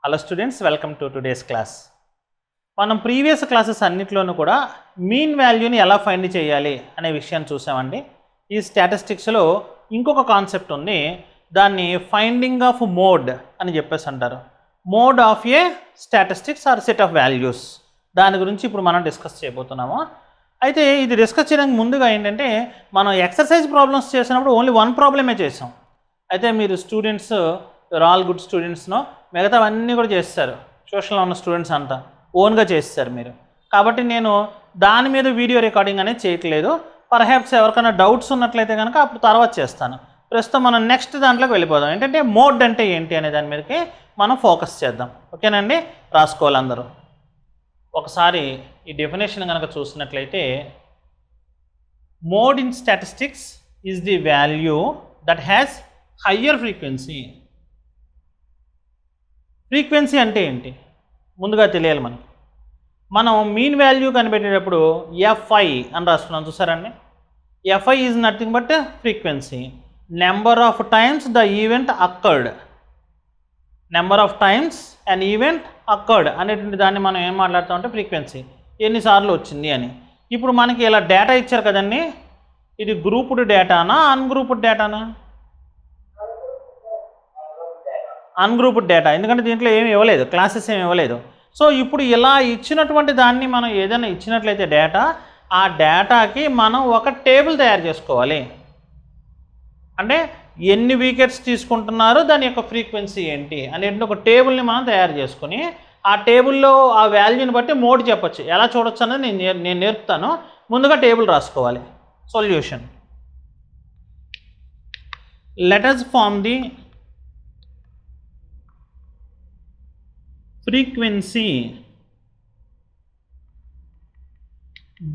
Hello students, welcome to today's class. మనం previous classes అన్నిట్లోనూ కూడా మీన్ వాల్యూని ఎలా ఫైండ్ చేయాలి అనే విషయాన్ని చూసామండి. ఈ స్టాటిస్టిక్స్లో ఇంకొక కాన్సెప్ట్ ఉంది, దాన్ని ఫైండింగ్ ఆఫ్ మోడ్ అని చెప్పేసి అంటారు. Mode of a statistics or set of values, దాని గురించి ఇప్పుడు మనం డిస్కస్ చేయబోతున్నాము. అయితే ఇది డిస్కస్ చేయడానికి ముందుగా ఏంటంటే, మనం ఎక్సర్సైజ్ ప్రాబ్లమ్స్ చేసినప్పుడు ఓన్లీ వన్ ప్రాబ్లమే చేసాం. అయితే మీరు స్టూడెంట్స్ ఆల్ గుడ్ స్టూడెంట్స్నో మిగతావన్నీ కూడా చేస్తారు, సోషల్లో ఉన్న స్టూడెంట్స్ అంతా ఓన్గా చేస్తారు మీరు. కాబట్టి నేను దాని మీద వీడియో రికార్డింగ్ అనేది చేయట్లేదు. పర్హాప్స్ ఎవరికైనా డౌట్స్ ఉన్నట్లయితే కనుక అప్పుడు తర్వాత చేస్తాను. ప్రస్తుతం మనం నెక్స్ట్ దాంట్లోకి వెళ్ళిపోదాం. ఏంటంటే మోడ్ అంటే ఏంటి అనే దాని మీదకి మనం ఫోకస్ చేద్దాం. ఓకేనండి, రాసుకోవాలి అందరూ. ఒకసారి ఈ డెఫినేషన్ కనుక చూసినట్లయితే, mode in statistics is the value that has higher frequency. Frequency అంటే ఏంటి ముందుగా తెలియాలి మనకి. మనం మీన్ వాల్యూ కనిపెట్టేటప్పుడు ఎఫ్ఐ అని రాసుకున్నాం, చూసారండి. F I is nothing but frequency, number of times the event occurred. Number of times and event occurred అనేటువంటి దాన్ని మనం ఏం మాట్లాడతామంటే ఫ్రీక్వెన్సీ, ఎన్నిసార్లు వచ్చింది అని. ఇప్పుడు మనకి ఇలా డేటా ఇచ్చారు కదండి, ఇది గ్రూప్డ్ డేటానా అన్గ్రూప్డ్ డేటానా? అన్గ్రూప్డ్ డేటా, ఎందుకంటే దీంట్లో ఏమి ఇవ్వలేదు, క్లాసెస్ ఏమి ఇవ్వలేదు. సో ఇప్పుడు ఇలా ఇచ్చినటువంటి దాన్ని మనం ఏదైనా ఇచ్చినట్లయితే డేటా, ఆ డేటాకి మనం ఒక టేబుల్ తయారు చేసుకోవాలి. అంటే ఎన్ని వికెట్స్ తీసుకుంటున్నారు, దాని యొక్క ఫ్రీక్వెన్సీ ఏంటి అనేటువంటి ఒక టేబుల్ని మనం తయారు చేసుకుని, ఆ టేబుల్లో ఆ వాల్యూని బట్టి మోడ్ చెప్పచ్చు. ఎలా చూడొచ్చు అనేది నేను నేర్పుతాను. ముందుగా టేబుల్ రాసుకోవాలి. Solution, let us form the frequency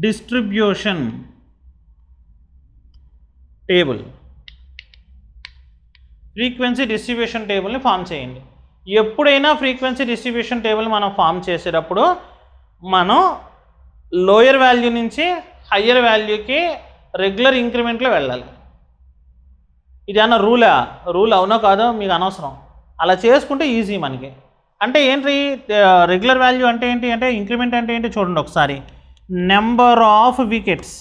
distribution table. Frequency distribution టేబుల్ని ఫామ్ చేయండి. ఎప్పుడైనా ఫ్రీక్వెన్సీ డిస్ట్రిబ్యూషన్ టేబుల్ మనం ఫామ్ చేసేటప్పుడు మనం లోయర్ వాల్యూ నుంచి హయ్యర్ వాల్యూకి రెగ్యులర్ ఇంక్రిమెంట్లో వెళ్ళాలి. ఇది అన్న రూల్ అవునో కాదో మీకు అనవసరం, అలా చేసుకుంటే ఈజీ మనకి. అంటే ఏంటి రెగ్యులర్ వాల్యూ అంటే ఏంటి అంటే, ఇంక్రిమెంట్ అంటే ఏంటి చూడండి ఒకసారి. Number of wickets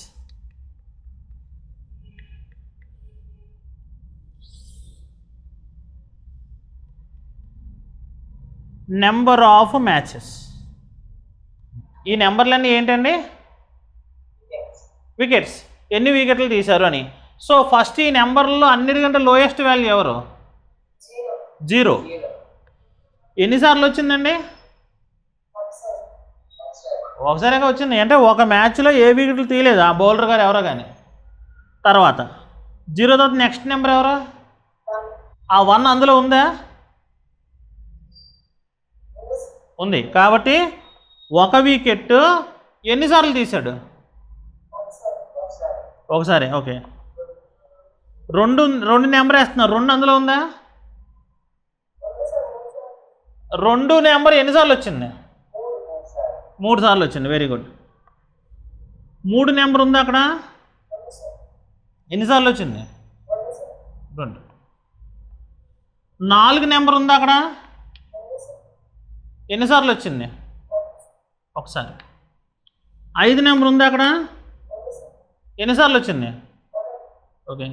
number of matches. ఈ నెంబర్లన్నీ ఏంటండి? వికెట్స్, ఎన్ని వికెట్లు తీశారు అని. సో ఫస్ట్ ఈ నెంబర్లో అన్నిటికంటే లోయెస్ట్ వాల్యూ ఎవరు? 0. ఎన్నిసార్లు వచ్చిందండి? ఒకసారిగా వచ్చింది. అంటే ఒక మ్యాచ్లో ఏ వికెట్లు తీయలేదు ఆ బౌలర్ గారు ఎవరో కానీ. తర్వాత 0 తర్వాత నెక్స్ట్ నెంబర్ ఎవరు? ఆ 1 అందులో ఉందా? ఉంది. కాబట్టి ఒక వికెట్ ఎన్నిసార్లు తీశాడు? ఒకసారి. ఓకే, రెండు నెంబర్ వేస్తున్నారు, 2 అందులో ఉందా? 2 నెంబర్ ఎన్నిసార్లు వచ్చింది? 3 సార్లు వచ్చింది. Very good. 3 నెంబర్ ఉందా అక్కడ? ఎన్నిసార్లు వచ్చింది? 2. 4 నెంబర్ ఉందా అక్కడ? ఎన్నిసార్లు వచ్చింది? ఒకసారి. 5 నెంబర్ ఉందా అక్కడ? ఎన్నిసార్లు వచ్చింది? ఓకే.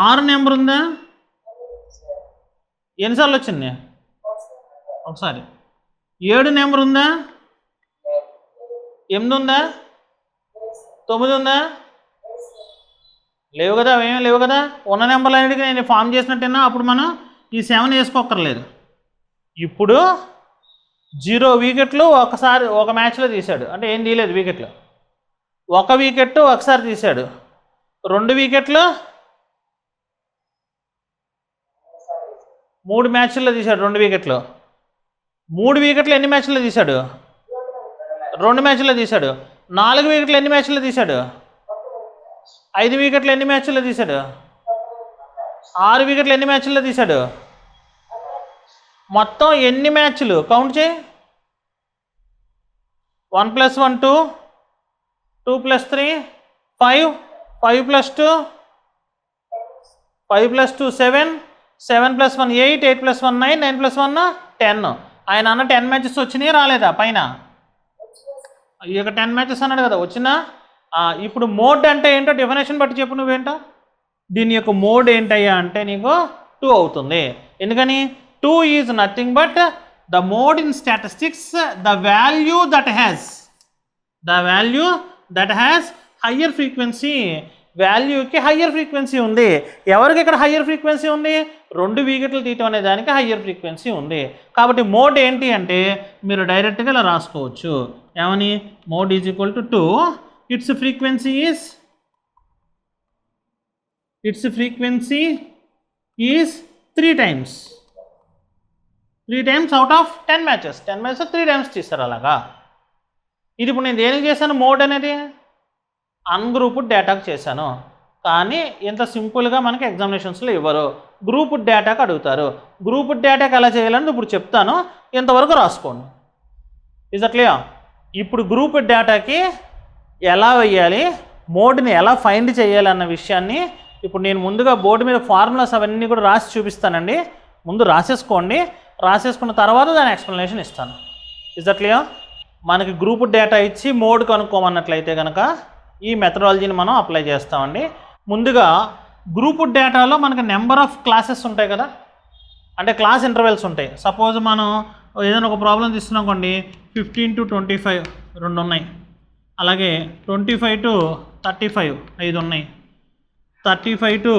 6 నెంబర్ ఉందా? ఎన్నిసార్లు వచ్చింది? ఒకసారి. 7 నెంబర్ ఉందా? 8 ఉందా? 9 ఉందా? లేవు కదా, ఏమీ లేవు కదా. ఉన్న నెంబర్లు అన్నిటికీ నేను ఫామ్ చేసినట్టేనా, అప్పుడు మనం ఈ 7 వేసుకోక్కర్లేదు. ఇప్పుడు 0 వికెట్లు ఒకసారి ఒక మ్యాచ్లో తీశాడు, అంటే ఏం తీయలేదు వికెట్లు. 1 వికెట్ ఒకసారి తీశాడు. 2 వికెట్లు 3 మ్యాచ్ల్లో తీశాడు. 2 వికెట్లు. 3 వికెట్లు ఎన్ని మ్యాచ్ల్లో తీశాడు? 2 మ్యాచ్ల్లో తీశాడు. 4 వికెట్లు ఎన్ని మ్యాచ్ల్లో తీశాడు? 5 వికెట్లు ఎన్ని మ్యాచ్ల్లో తీశాడు? 6 వికెట్లు ఎన్ని మ్యాచ్ల్లో తీశాడు? మొత్తం ఎన్ని మ్యాచ్లు కౌంట్ చేయి. 1 + 1 2, 2 + 3 5, 5 + 2 5 + 2 7, 7 + 1 8, 8 + 1 9, 9 + 1 10. ఆయన అన్న 10 మ్యాచెస్ వచ్చినాయి రాలేదా పైన? ఈ యొక్క 10 మ్యాచెస్ అన్నాడు కదా, వచ్చినా? ఇప్పుడు మోడ్ అంటే ఏంటో డెఫినేషన్ బట్టి చెప్పు నువ్వేంటో. దీని యొక్క మోడ్ ఏంటయ్యా అంటే నీకు 2 అవుతుంది. ఎందుకని? 2 is nothing but the mode in statistics the value that has higher frequency. వాల్యూకి హయ్యర్ ఫ్రీక్వెన్సీ ఉంది. ఎవరికి ఇక్కడ హయ్యర్ ఫ్రీక్వెన్సీ ఉంది? 2 వికెట్లు తీయటం అనే దానికి హయ్యర్ ఫ్రీక్వెన్సీ ఉంది. కాబట్టి మోడ్ ఏంటి అంటే మీరు డైరెక్ట్గా ఇలా రాసుకోవచ్చు. ఏమని? Mode is equal to 2, it's frequency is 3 times. 3 times out of 10 matches. 10 matches 3 times తీస్తారు అలాగా. ఇది ఇప్పుడు నేను దేనికి చేశాను? మోడ్ అనేది అన్గ్రూప్డ్ డేటాకు చేశాను. కానీ ఇంత సింపుల్గా మనకి ఎగ్జామినేషన్స్లో ఇవ్వరు, గ్రూప్డ్ డేటాకు అడుగుతారు. గ్రూప్డ్ డేటాకి ఎలా చేయాలని ఇప్పుడు చెప్తాను, ఇంతవరకు రాసుకోండి. Is that clear? ఇప్పుడు గ్రూప్డ్ డేటాకి ఎలా వేయాలి, మోడ్ని ఎలా ఫైండ్ చేయాలి అన్న విషయాన్ని ఇప్పుడు నేను ముందుగా బోర్డు మీద ఫార్ములాస్ అవన్నీ కూడా రాసి చూపిస్తానండి. ముందు రాసేసుకోండి. రాసేసుకున్న తర్వాత దాని ఎక్స్ప్లెనేషన్ ఇస్తాను. Is that clear? మనకి గ్రూప్డ్ డేటా ఇచ్చి మోడ్ కనుక్కోమన్నట్లయితే కనుక ఈ మెథడాలజీని మనం అప్లై చేస్తామండి. ముందుగా గ్రూప్డ్ డేటాలో మనకి నెంబర్ ఆఫ్ క్లాసెస్ ఉంటాయి కదా, అంటే క్లాస్ ఇంటర్వెల్స్ ఉంటాయి. సపోజ్ మనం ఏదైనా ఒక ప్రాబ్లం తీసుకున్నాం అనుకోండి, 15 to 25 2 ఉన్నాయి, అలాగే 25 to 35 5 ఉన్నాయి, 35 to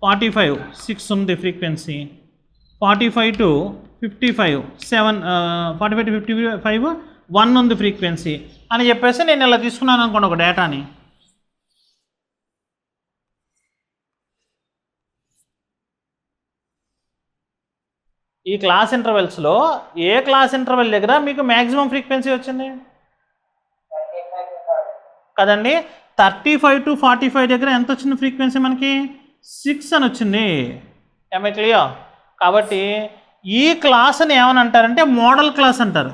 45 6 ఉంది ఫ్రీక్వెన్సీ, 45 to 55 7 45 to 55 1 ఉంది ఫ్రీక్వెన్సీ అని చెప్పేసి నేను ఇలా తీసుకున్నాను అనుకోండి ఒక డేటాని. ఈ క్లాస్ ఇంటర్వెల్స్లో ఏ క్లాస్ ఇంటర్వెల్ దగ్గర మీకు మ్యాక్సిమం ఫ్రీక్వెన్సీ వచ్చింది కదండి? 35 to 45 దగ్గర ఎంత వచ్చింది ఫ్రీక్వెన్సీ? మనకి 6 అని వచ్చింది. ఏమై క్లియర్? కాబట్టి ఈ క్లాస్ని ఏమని అంటారంటే మోడల్ క్లాస్ అంటారు.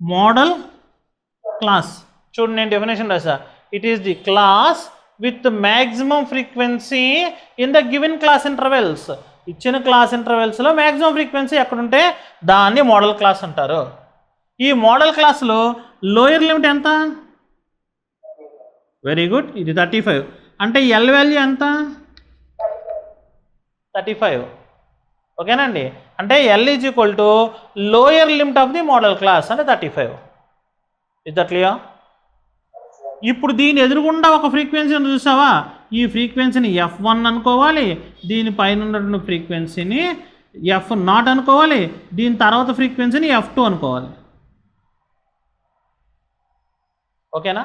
మోడల్ క్లాస్ చూడండి, నేను డెఫినేషన్ రాసా. It is the class with maximum frequency in the given class intervals. ఇచ్చిన క్లాస్ ఇంటర్వెల్స్లో మ్యాక్సిమం ఫ్రీక్వెన్సీ ఎక్కడుంటే దాన్ని మోడల్ క్లాస్ అంటారు. ఈ మోడల్ క్లాస్లో లోయర్ లిమిట్ ఎంత? వెరీ గుడ్, ఇది 35. అంటే ఎల్ వాల్యూ ఎంత? 35. ఓకేనండి. అంటే L is equal to lower limit of the modal class అంటే 35. Is that clear? ఇప్పుడు దీని ఎదురుగుండా ఒక ఫ్రీక్వెన్సీని చూసావా? ఈ ఫ్రీక్వెన్సీని F1 అనుకోవాలి, దీనిపైన ఉన్నటువంటి ఫ్రీక్వెన్సీని F0 అనుకోవాలి, దీని తర్వాత ఫ్రీక్వెన్సీని F2 అనుకోవాలి. ఓకేనా?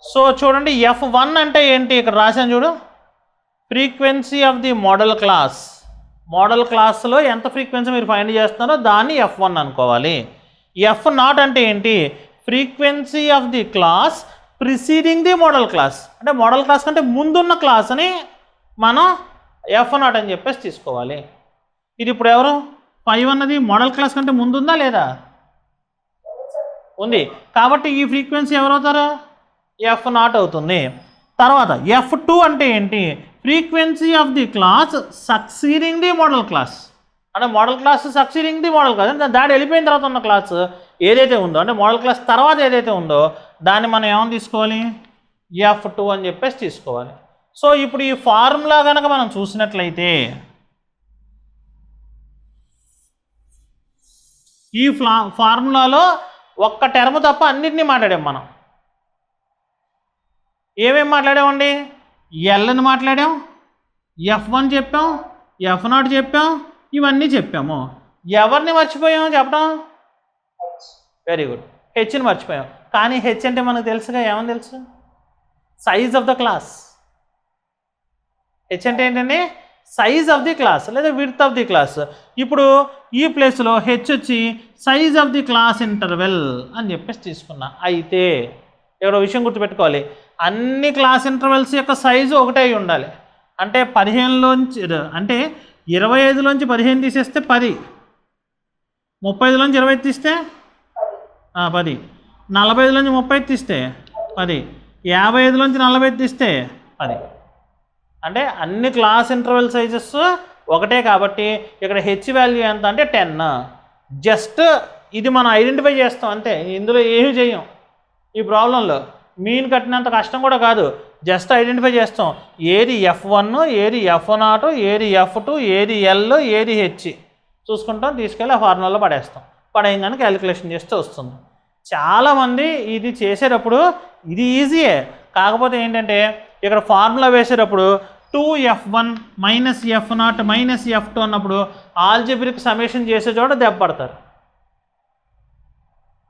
సో చూడండి, F1 అంటే ఏంటి? ఇక్కడ రాశాను చూడు, frequency of the modal class. Model క్లాస్లో ఎంత ఫ్రీక్వెన్సీ మీరు ఫైండ్ చేస్తున్నారో దాన్ని F1 అనుకోవాలి. F0 అంటే ఏంటి? Frequency of the class preceding the modal class. అంటే మోడల్ క్లాస్ కంటే ముందున్న క్లాస్ని మనం F0 అని చెప్పేసి తీసుకోవాలి. ఇది ఇప్పుడు ఎవరు 5 అన్నది మోడల్ క్లాస్ కంటే ముందుందా లేదా? ఉంది. కాబట్టి ఈ ఫ్రీక్వెన్సీ ఎవరవుతారు? F0 అవుతుంది. తర్వాత F2 అంటే ఏంటి? Frequency of the class succeeding the modal class. అంటే modal class succeeding the modal class అంటే దాడి వెళ్ళిపోయిన తర్వాత ఉన్న క్లాస్ ఏదైతే ఉందో, అంటే మోడల్ క్లాస్ తర్వాత ఏదైతే ఉందో దాన్ని మనం ఏమని తీసుకోవాలి? F2 అని చెప్పేసి తీసుకోవాలి. సో ఇప్పుడు ఈ ఫార్ములా కనుక మనం చూసినట్లయితే ఈ ఫార్ములాలో ఒక్క టర్మ్ తప్ప అన్నిటినీ మాట్లాడాం మనం. ఏమేమి మాట్లాడామండి? ఎల్ని మాట్లాడాం, F1 చెప్పాం, F0 చెప్పాం, ఇవన్నీ చెప్పాము. ఎవరిని మర్చిపోయాము చెప్పడం? వెరీ గుడ్, హెచ్ని మర్చిపోయాం. కానీ హెచ్ అంటే మనకు తెలుసుగా, ఏమని తెలుసు? Size of the class. H అంటే ఏంటండి? సైజ్ ఆఫ్ ది క్లాస్ లేదా విడ్త్ ఆఫ్ ది క్లాస్. ఇప్పుడు ఈ ప్లేస్లో హెచ్ వచ్చి size of the class interval అని చెప్పేసి తీసుకున్నా. అయితే ఎవరో విషయం గుర్తుపెట్టుకోవాలి, అన్ని క్లాస్ ఇంటర్వెల్స్ యొక్క సైజు ఒకటే ఉండాలి. అంటే 15లోంచి అంటే 25లోంచి 15 తీసేస్తే 10, 35లోంచి 20 తీస్తే 10, 45లోంచి 30 తీస్తే 10, 55లోంచి 40 తీస్తే 10. అంటే అన్ని క్లాస్ ఇంటర్వెల్ సైజెస్ ఒకటే కాబట్టి ఇక్కడ హెచ్ వాల్యూ ఎంత అంటే 10. జస్ట్ ఇది మనం ఐడెంటిఫై చేస్తాం అంతే, ఇందులో ఏమీ చేయం. ఈ ప్రాబ్లంలో మీన్ కట్టినంత కష్టం కూడా కాదు, జస్ట్ ఐడెంటిఫై చేస్తాం ఏది F1, ఏది F0, ఏది F2, ఏది L, ఏది హెచ్ చూసుకుంటాం, తీసుకెళ్ళి ఆ ఫార్ములాలో పడేస్తాం. పడేయంగానే క్యాలిక్యులేషన్ చేస్తే వస్తుంది. చాలామంది ఇది చేసేటప్పుడు ఇది ఈజీయే, కాకపోతే ఏంటంటే ఇక్కడ ఫార్ములా వేసేటప్పుడు 2F1 - F0 - F2 అన్నప్పుడు ఆల్జిబ్రిక్ సమ్మేషన్ చేసే చోట దెబ్బ పడతారు.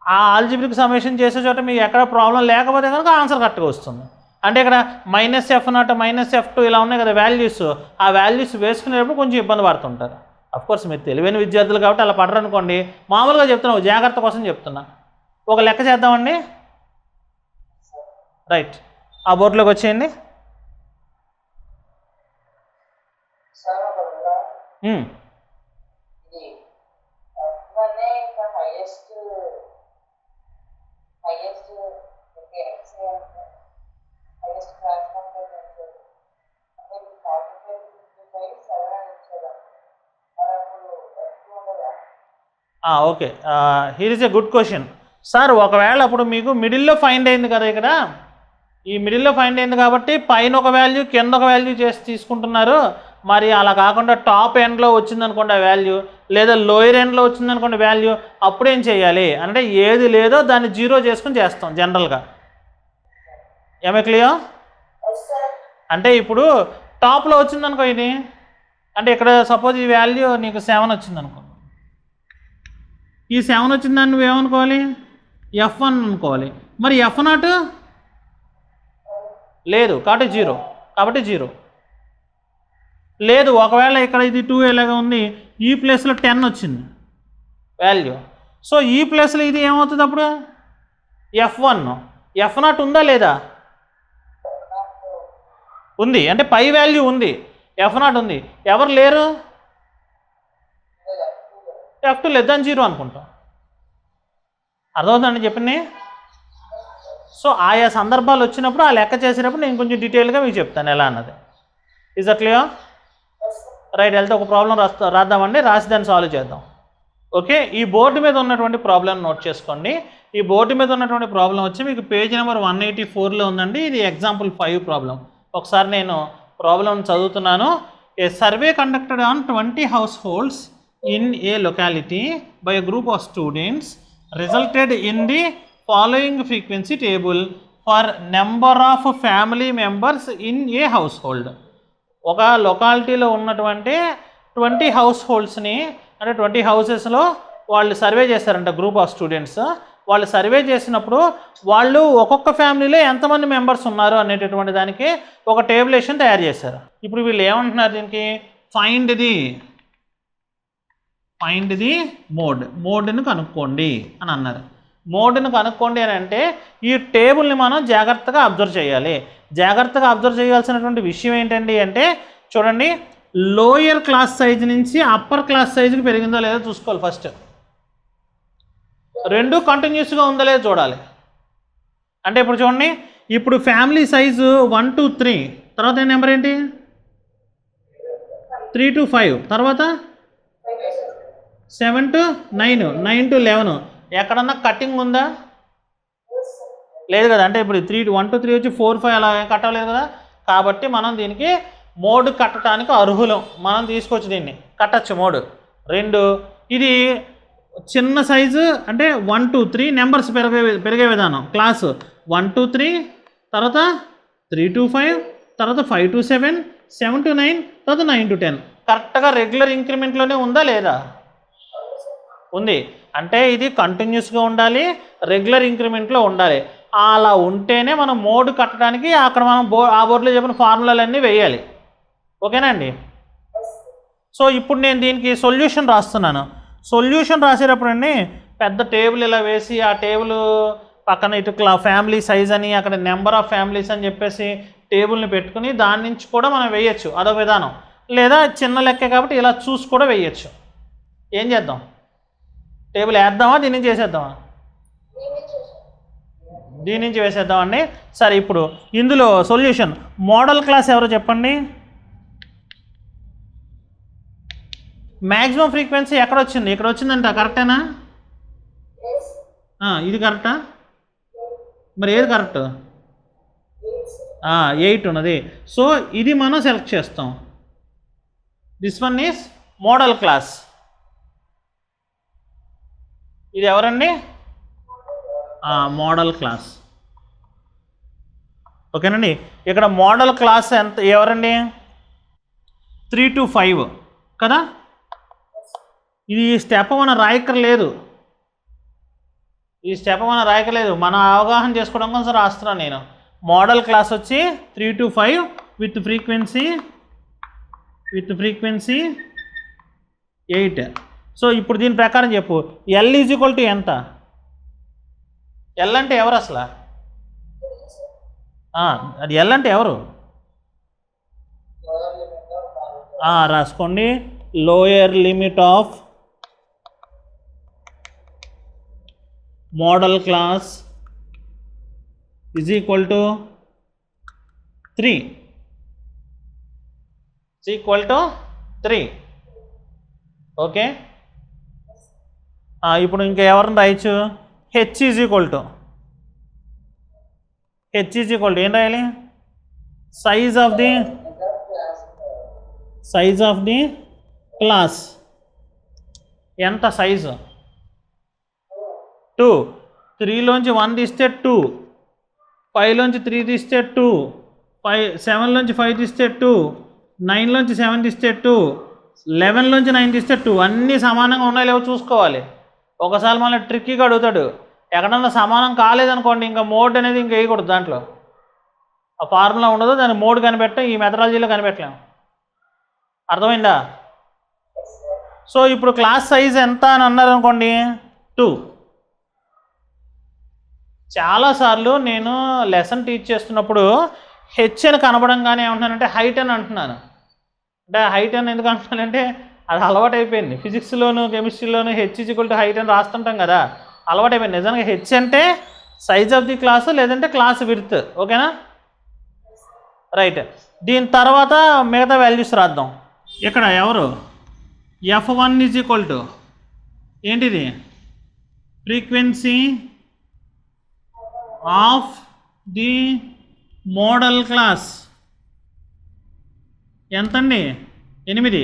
ఆ ఆల్జిబ్రిక్ సమ్మేషన్ చేసే చోట మీకు ఎక్కడ ప్రాబ్లం లేకపోతే కనుక ఆన్సర్ కరెక్ట్గా వస్తుంది. అంటే ఇక్కడ -F0 - F2 ఇలా ఉన్నాయి కదా వాల్యూస్, ఆ వాల్యూస్ వేసుకునేటప్పుడు కొంచెం ఇబ్బంది పడుతుంటారు. అఫ్కోర్స్ మీరు తెలివైన విద్యార్థులు కాబట్టి అలా పడరు అనుకోండి, మామూలుగా చెప్తున్నా, జాగ్రత్త కోసం చెప్తున్నా. ఒక లెక్క చేద్దామండి. రైట్, ఆ బోర్డులోకి వచ్చేయండి. Okay, here is a good question sir. ఒకవేళ అప్పుడు మీకు మిడిల్లో ఫైండ్ అయింది కదా, ఇక్కడ ఈ మిడిల్లో ఫైండ్ అయింది కాబట్టి పైన ఒక వాల్యూ కింద ఒక వాల్యూ చేసి తీసుకుంటున్నారు. మరి అలా కాకుండా టాప్ ఎండ్లో వచ్చిందనుకోండి ఆ వాల్యూ, లేదా లోయర్ ఎండ్లో వచ్చిందనుకోండి వాల్యూ, అప్పుడేం చేయాలి అంటే ఏది లేదో దాన్ని 0 చేసుకుని చేస్తాం జనరల్గా. ఏమే క్లియర్? అంటే ఇప్పుడు టాప్లో వచ్చిందనుకో ఇది, అంటే ఇక్కడ సపోజ్ ఈ వాల్యూ నీకు 7 వచ్చిందనుకో, ఈ 7 వచ్చిందని నువ్వేమనుకోవాలి? F1 అనుకోవాలి. మరి F0 లేదు కాబట్టి 0, కాబట్టి 0 లేదు. ఒకవేళ ఇక్కడ ఇది 2 ఎలాగా ఉంది, ఈ ప్లేస్లో 10 వచ్చింది వాల్యూ, సో ఈ ప్లేస్లో ఇది ఏమవుతుంది అప్పుడు? F1. F0 ఉందా లేదా? ఉంది, అంటే పై వాల్యూ ఉంది, F0 ఉంది. ఎవరు లేరు? F2 <0 అనుకుంటాం. అర్థమవుతుందండి చెప్పింది? సో ఆయా సందర్భాలు వచ్చినప్పుడు ఆ లెక్క చేసేటప్పుడు నేను కొంచెం డీటెయిల్గా మీకు చెప్తాను ఎలా అన్నది. Is that clear? రైట్, వెళ్తే ఒక ప్రాబ్లం రాద్దామండి, రాసి దాన్ని సాల్వ్ చేద్దాం. ఓకే, ఈ బోర్డు మీద ఉన్నటువంటి ప్రాబ్లం నోట్ చేసుకోండి. ఈ బోర్డు మీద ఉన్నటువంటి ప్రాబ్లం వచ్చి మీకు పేజ్ నెంబర్ 184లో ఉందండి. ఇది ఎగ్జాంపుల్ 5 ప్రాబ్లం. ఒకసారి నేను ప్రాబ్లం చదువుతున్నాను. A survey conducted on 20 households in a locality by a group of students resulted in the following frequency table for number of family members in a household. ఒక లొకాలిటీలో ఉన్నటువంటి 20 householdsని, అంటే 20 houses-లో వాళ్ళు survey చేస్తారంట, group of students. వాళ్ళు survey చేసినప్పుడు వాళ్ళు ఒక్కొక్క ఫ్యామిలీలో ఎంతమంది మెంబర్స్ ఉన్నారు అనేటటువంటి దానికి ఒక టేబులేషన్ తయారు చేశారు. ఇప్పుడు వీళ్ళు ఏమంటున్నారు దీనికి? ఫైండ్ ది మోడ్ని కనుక్కోండి అని అన్నారు. మోడ్ని కనుక్కోండి అని అంటే ఈ టేబుల్ని మనం జాగ్రత్తగా అబ్జర్వ్ చేయాలి. జాగ్రత్తగా అబ్జర్వ్ చేయాల్సినటువంటి విషయం ఏంటండి అంటే, చూడండి, లోయర్ క్లాస్ సైజ్ నుంచి అప్పర్ క్లాస్ సైజుకి పెరిగిందో లేదో చూసుకోవాలి. ఫస్ట్ రెండు కంటిన్యూస్గా ఉందో లేదో చూడాలి. అంటే ఇప్పుడు చూడండి, ఇప్పుడు ఫ్యామిలీ సైజు 1 to 3, తర్వాత నెంబర్ ఏంటి? 3 to 5, తర్వాత 7 to 9, 9 to 11. ఎక్కడన్నా కటింగ్ ఉందా? లేదు కదా. అంటే ఇప్పుడు 1 to 3 వచ్చి 4, 5 అలా కట్టలేదు కదా. కాబట్టి మనం దీనికి మోడ్ కట్టడానికి అర్హులం. మనం తీసుకొచ్చి దీన్ని కట్టచ్చు మోడ్. 2, ఇది చిన్న సైజు అంటే 1 to 3 నెంబర్స్ పెరిగే విధానం. క్లాసు 1 to 3, తర్వాత 3 to 5, తర్వాత 5 to 7, 7 to 9, తర్వాత 9 to 10. కరెక్ట్గా రెగ్యులర్ ఇంక్రిమెంట్లోనే ఉందా లేదా? ఉంది. అంటే ఇది కంటిన్యూస్గా ఉండాలి, రెగ్యులర్ ఇంక్రిమెంట్లో ఉండాలి. అలా ఉంటేనే మనం మోడ్ కట్టడానికి అక్కడ మనం ఆ బోర్డులో చెప్పిన ఫార్ములాలన్నీ వేయాలి. ఓకేనా అండి? సో ఇప్పుడు నేను దీనికి సొల్యూషన్ రాస్తున్నాను. సొల్యూషన్ రాసేటప్పుడు అండి పెద్ద టేబుల్ ఇలా వేసి ఆ టేబుల్ పక్కన ఇటు ఫ్యామిలీ సైజ్ అని అక్కడ నెంబర్ ఆఫ్ ఫ్యామిలీస్ అని చెప్పేసి టేబుల్ని పెట్టుకుని దాని నుంచి కూడా మనం వేయచ్చు, అదొక విధానం. లేదా చిన్న లెక్కే కాబట్టి ఇలా చూసి కూడా వేయచ్చు. ఏం చేద్దాం? టేబుల్ వేద్దామా, దీని నుంచి వేసేద్దామా? దీని నుంచి వేసేద్దామండి. సరే, ఇప్పుడు ఇందులో సొల్యూషన్ మోడల్ క్లాస్ ఎవరో చెప్పండి. మ్యాక్సిమం ఫ్రీక్వెన్సీ ఎక్కడ వచ్చింది? ఇక్కడ వచ్చిందంట, కరెక్టేనా? ఇది కరెక్టా? మరి ఏది కరెక్ట్? 8 ఉన్నది. సో ఇది మనం సెలెక్ట్ చేస్తాం. This one is modal class. ఇది ఎవరండి? Modal class. ఓకేనండి. ఇక్కడ మోడల్ క్లాస్ ఎంత ఎవరండి? 3 to 5 కదా. ఇది స్టెప్ మనం రాయక్కర్లేదు, మన అవగాహన చేసుకోవడం కోసం రాస్తున్నాను నేను. మోడల్ క్లాస్ వచ్చి 3 to 5 విత్ ఫ్రీక్వెన్సీ 8. సో ఇప్పుడు దీని ప్రకారం చెప్పు, L ఈజ్ ఈక్వల్ టు ఎంత? ఎల్ అంటే ఎవరు అసలు? అది ఎల్ అంటే ఎవరు? రాసుకోండి. Lower limit of modal class is equal to 3. Okay. ఇప్పుడు ఇంకా ఎవరిని రాయొచ్చు? హెచ్ ఈజ్ ఈక్వల్ టు ఏం రాయాలి? సైజ్ ఆఫ్ ది క్లాస్ ఎంత సైజు? 2. 3లోంచి 1 తీస్తే 2, 5లోంచి 3 తీస్తే 2, 7లోంచి 5 తీస్తే 2, 9లోంచి 7 తీస్తే 2, 11లోంచి 9 తీస్తే 2. అన్నీ సమానంగా ఉన్నాయో లేవో చూసుకోవాలి. ఒకసారి మళ్ళీ ట్రిక్కీగా అడుగుతాడు, ఎక్కడన్నా సమానం కాలేదనుకోండి ఇంకా మోడ్ అనేది ఇంకా వేయకూడదు. దాంట్లో ఆ ఫార్ములా ఉండదు, దాని మోడ్ కనిపెట్టాం, ఈ మెథడాలజీలో కనిపెట్టలేము. అర్థమైందా? సో ఇప్పుడు క్లాస్ సైజ్ ఎంత అని అన్నారు అనుకోండి, 2. చాలాసార్లు నేను లెసన్ టీచ్ చేస్తున్నప్పుడు హెచ్ అని కనబడంగానే ఏమంటున్నానంటే హైట్ అని అంటున్నాను. అంటే హైట్ అని ఎందుకు అంటున్నానంటే అది అలవాటు అయిపోయింది. ఫిజిక్స్లోను కెమిస్ట్రీలోను H is equal to height అని రాస్తుంటాం కదా, అలవాటు అయిపోయింది. నిజంగా హెచ్ అంటే సైజ్ ఆఫ్ ది క్లాస్, లేదంటే క్లాస్ విడ్త్. ఓకేనా? రైట్. దీని తర్వాత మిగతా వాల్యూస్ రాద్దాం. ఇక్కడ ఎవరు? F1 ఈజ్ ఈక్వల్ టు ఏంటిది? Frequency of the modal class ఎంతండి? 8.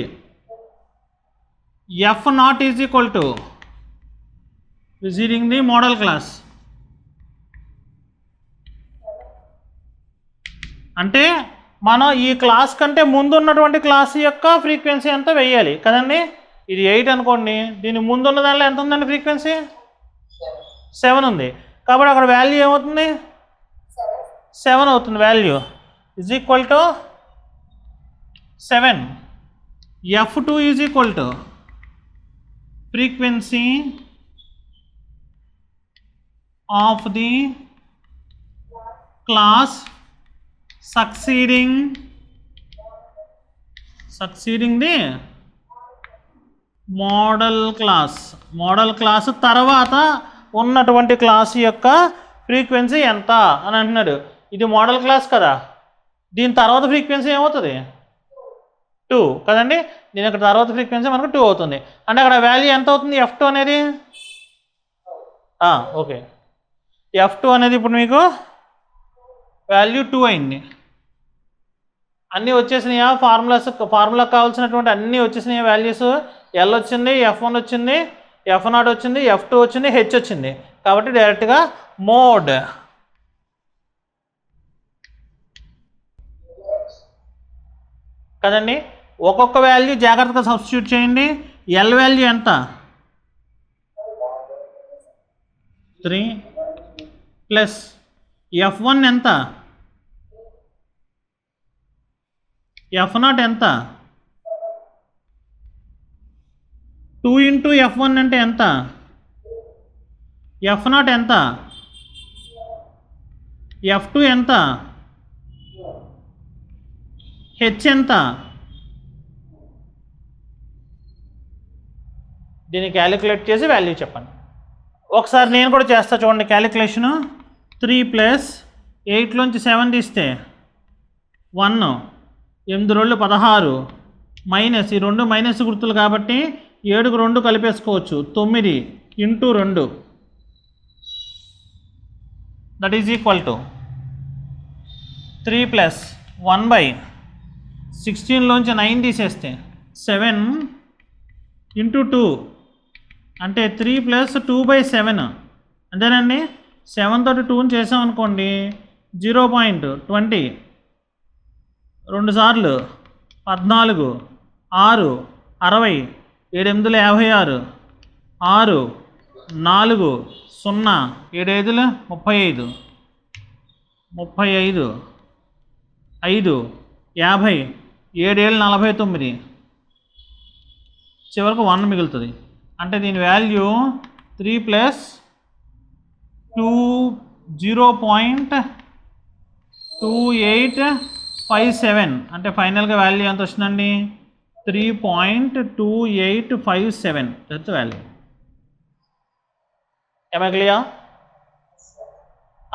F0 is equal to visiting the modal class అంటే మనం ఈ క్లాస్ కంటే ముందు ఉన్నటువంటి క్లాస్ యొక్క ఫ్రీక్వెన్సీ ఎంత వెయ్యాలి కదండి. ఇది 8 అనుకోండి, దీని ముందు ఉన్న దానిలో ఎంత ఉందండి ఫ్రీక్వెన్సీ? 7 ఉంది. కాబట్టి అక్కడ వాల్యూ ఏమవుతుంది? 7 అవుతుంది. Value is equal to 7. F2 is equal to frequency of the class succeeding the modal class తర్వాత ఉన్నటువంటి క్లాస్ యొక్క ఫ్రీక్వెన్సీ ఎంత అని అంటున్నాడు. ఇది మోడల్ క్లాస్ కదా, దీని తర్వాత ఫ్రీక్వెన్సీ ఏమవుతుంది? 2 కదండి. దీని యొక్క తర్వాత ఫ్రీక్వెన్సీ మనకు 2 అవుతుంది. అంటే అక్కడ వాల్యూ ఎంత అవుతుంది? F2 అనేది ఓకే, F2 అనేది ఇప్పుడు మీకు వాల్యూ 2 అయింది. అన్నీ వచ్చేసినాయా? ఫార్ములా కావాల్సినటువంటి అన్నీ వచ్చేసినాయా వాల్యూస్? ఎల్ వచ్చింది, F1 వచ్చింది, F0 వచ్చింది, F2 వచ్చింది, హెచ్ వచ్చింది. కాబట్టి డైరెక్ట్గా మోడ్ కదండి. ఒక్కొక్క వాల్యూ జాగ్రత్తగా సబ్స్టిట్యూట్ చేయండి. ఎల్ వాల్యూ ఎంత? 3 ప్లస్ F1 ఎంత? F0 ఎంత? 2 ఇంటూ F1 అంటే ఎంత? F0 ఎంత? F2 ఎంత? హెచ్ ఎంత? దీన్ని క్యాలిక్యులేట్ చేసి వాల్యూ చెప్పండి. ఒకసారి నేను కూడా చేస్తా చూడండి క్యాలిక్యులేషను. 3 ప్లస్ 8లోంచి 7 తీస్తే 1, 8 2 16, మైనస్, ఈ రెండు మైనస్ గుర్తులు కాబట్టి 7కు 2 కలిపేసుకోవచ్చు, 9 into 2 that is equal to 3 plus 1/16లోంచి 9 తీసేస్తే 7 ఇంటూ 2 అంటే 3 ప్లస్ 2/7 అంతేనండి. 7 తోటి 2ని చేసామనుకోండి 0.20, 2 సార్లు 14, 6, 60, 7 8 56, 6, 4, 0, 7 5 35, 35, 5, 50, 7 7 49, చివరకు 1 మిగులుతుంది. అంటే దీని వాల్యూ 3 ప్లస్ 2 0.2857 అంటే ఫైనల్గా వాల్యూ ఎంత వచ్చిందండి 3.2857 దట్స్ వాల్యూ. ఏమగ్లియా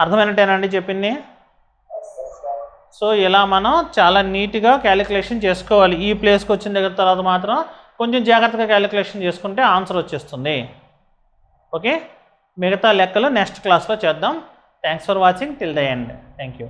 అర్థమైనట్టేనండి చెప్పింది. సో ఇలా మనం చాలా నీట్గా క్యాలిక్యులేషన్ చేసుకోవాలి. ఈ ప్లేస్కి వచ్చిన దగ్గర తర్వాత మాత్రం కొంచెం జాగ్రత్తగా క్యాలిక్యులేషన్ చేసుకుంటే ఆన్సర్ వచ్చేస్తుంది. ఓకే, మిగతా లెక్కలు నెక్స్ట్ క్లాస్లో చేద్దాం. Thanks for watching till the end. Thank you.